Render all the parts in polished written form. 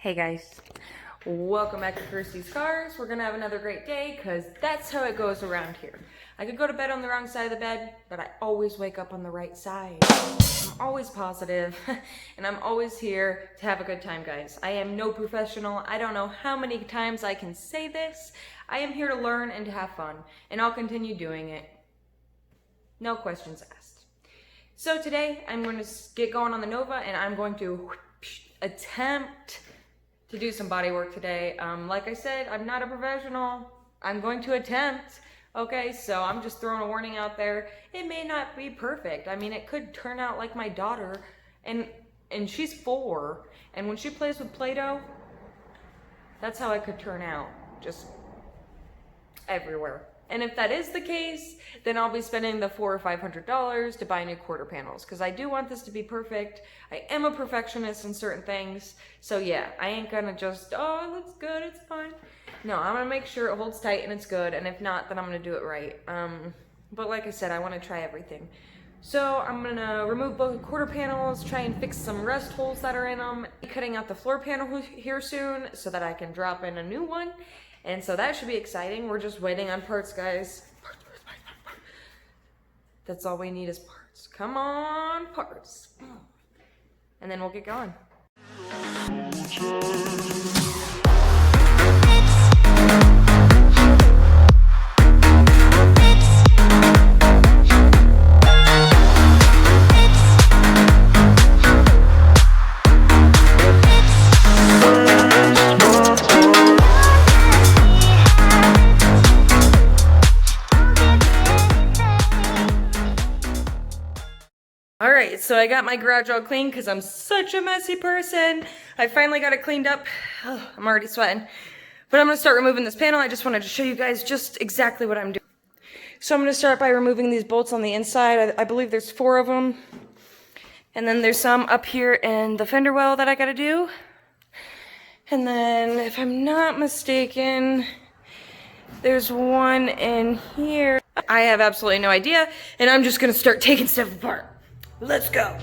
Hey guys, welcome back to Kirsties'Karz. We're gonna have another great day because that's how it goes around here. I could go to bed on the wrong side of the bed, but I always wake up on the right side. I'm always positive, and I'm always here to have a good time, guys. I am no professional. I don't know how many times I can say this. I am here to learn and to have fun, and I'll continue doing it. No questions asked. So today, I'm going to get going on the Nova, and I'm going to attempt to do some body work today. Like I said, I'm not a professional. I'm going to attempt. Okay, so I'm just throwing a warning out there. It may not be perfect. I mean, it could turn out like my daughter, and she's 4, and when she plays with Play-Doh, that's how it could turn out, just everywhere. And if that is the case, then I'll be spending the $400 or $500 to buy new quarter panels, because I do want this to be perfect. I am a perfectionist in certain things, so yeah, I ain't gonna just, oh, it looks good, it's fine. No, I'm gonna make sure it holds tight and it's good, and if not, then I'm gonna do it right. But like I said, I wanna try everything. So I'm gonna remove both quarter panels, try and fix some rust holes that are in them, cutting out the floor panel here soon so that I can drop in a new one. And so that should be exciting. We're just waiting on parts, guys. Parts. That's all we need is parts. Come on, parts. And then we'll get going. Alright, so I got my garage all clean because I'm such a messy person. I finally got it cleaned up. Oh, I'm already sweating. But I'm going to start removing this panel. I just wanted to show you guys just exactly what I'm doing. So I'm going to start by removing these bolts on the inside. I believe there's 4 of them. And then there's some up here in the fender well that I got to do. And then, if I'm not mistaken, there's one in here. I have absolutely no idea. And I'm just going to start taking stuff apart. Let's go.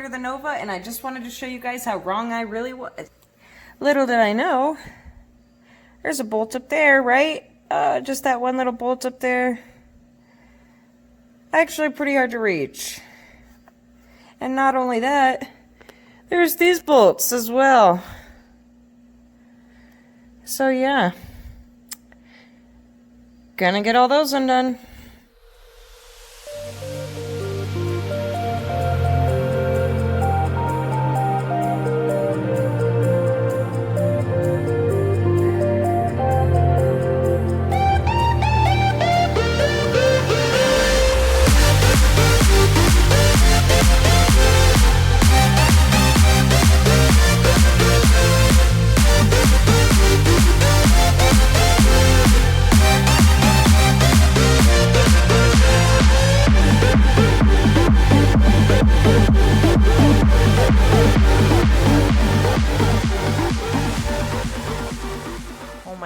harder than Nova, and I just wanted to show you guys how wrong I really was. Little did I know, there's a bolt up there, right? Just that one little bolt up there. Actually pretty hard to reach. And not only that, there's these bolts as well. So yeah, gonna get all those undone.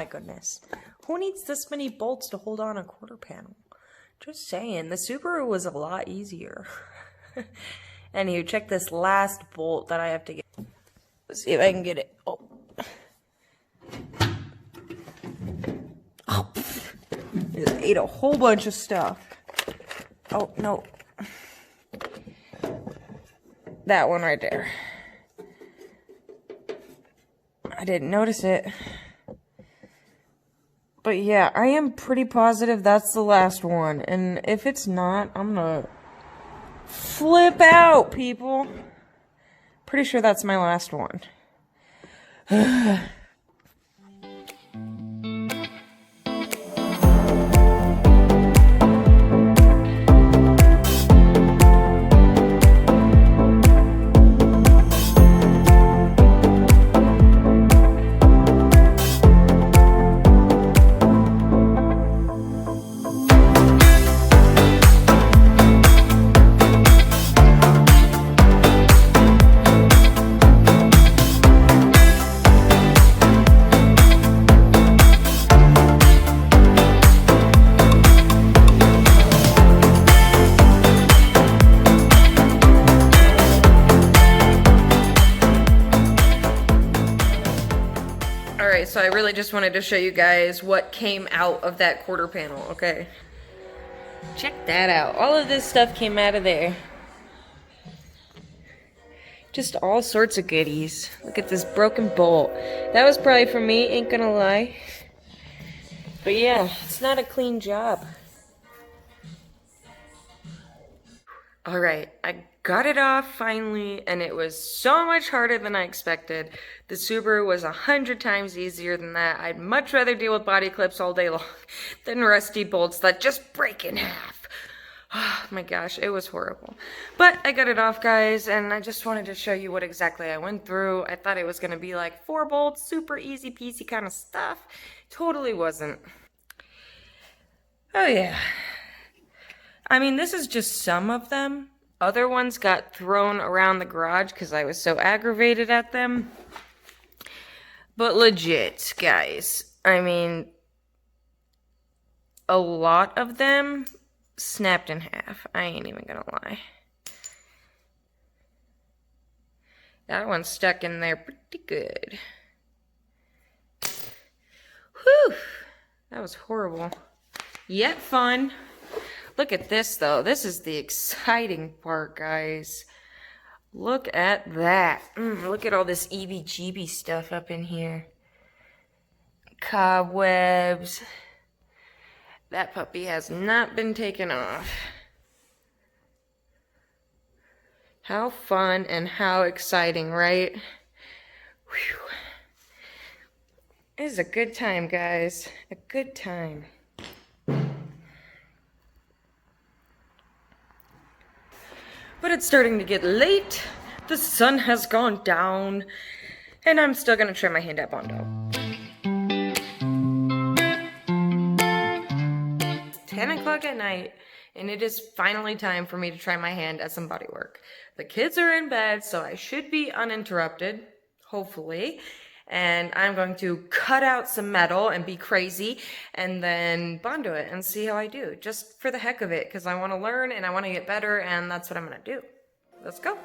Goodness, who needs this many bolts to hold on a quarter panel? Just saying, the Subaru was a lot easier. Anywho, check this last bolt that I have to get. Let's see if I can get it. Oh, it ate a whole bunch of stuff. Oh no, that one right there. I didn't notice it. But yeah, I am pretty positive that's the last one. And if it's not, I'm gonna flip out, people. Pretty sure that's my last one. So I really just wanted to show you guys what came out of that quarter panel, okay? Check that out. All of this stuff came out of there. Just all sorts of goodies. Look at this broken bolt. That was probably for me, ain't gonna lie. But yeah, it's not a clean job. Alright, I got it off finally, and it was so much harder than I expected. The Subaru was 100 times easier than that. I'd much rather deal with body clips all day long than rusty bolts that just break in half. Oh my gosh, it was horrible. But I got it off, guys, and I just wanted to show you what exactly I went through. I thought it was going to be like 4 bolts, super easy peasy kind of stuff. Totally wasn't. Oh yeah. I mean, this is just some of them. Other ones got thrown around the garage because I was so aggravated at them. But legit, guys, I mean, a lot of them snapped in half. I ain't even gonna lie. That one stuck in there pretty good. Whew, that was horrible. Yet fun. Look at this, though. This is the exciting part, guys. Look at that. Look at all this EBGB stuff up in here. Cobwebs. That puppy has not been taken off. How fun and how exciting, right? Whew. It is a good time, guys. A good time. But it's starting to get late, the sun has gone down, and I'm still gonna try my hand at bondo. 10 o'clock at night, and it is finally time for me to try my hand at some bodywork. The kids are in bed, so I should be uninterrupted, hopefully. And I'm going to cut out some metal and be crazy and then bondo it and see how I do. Just for the heck of it, because I want to learn and I want to get better, and that's what I'm going to do. Let's go.